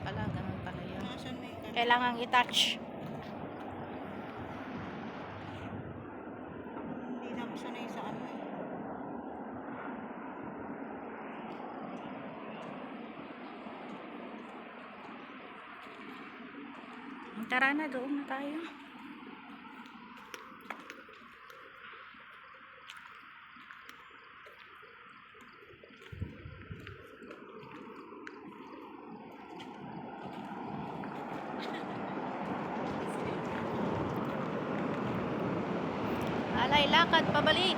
pala, ganun pala yun. Nasaan may ka? Kailangan i-touch. Hindi na ako sanay sa ano eh. Tara na, doon na tayo. Alay, lakad, pabalik.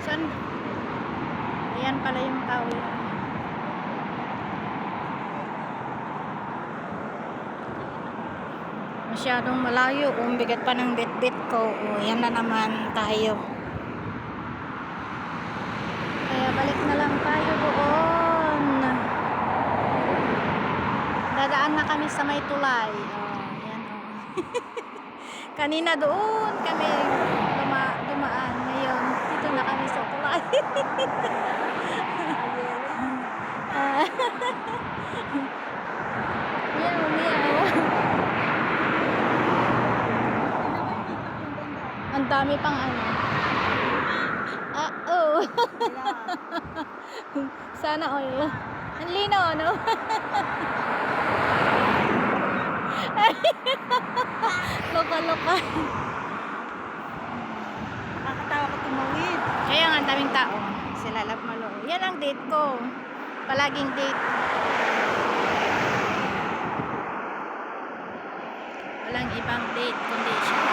Saan? Ayan pala yung tao yan. Masyadong malayo. Bigat pa ng bit-bit ko. Yan na naman tayo. Kaya balik na lang tayo doon. Dadaan na kami sa may tulay. Yan Kanina doon kami dumaan. Ngayon, dito na kami sa tulay. Ang dami pang ano. Oh. Sana all. Ang linaw, no? Loka-loka. Nakakatawa ko tumawid. Kaya nga, ang daming tao. Sila Love Malo. Yan ang date ko. Palaging date. Walang ibang date kundi siya.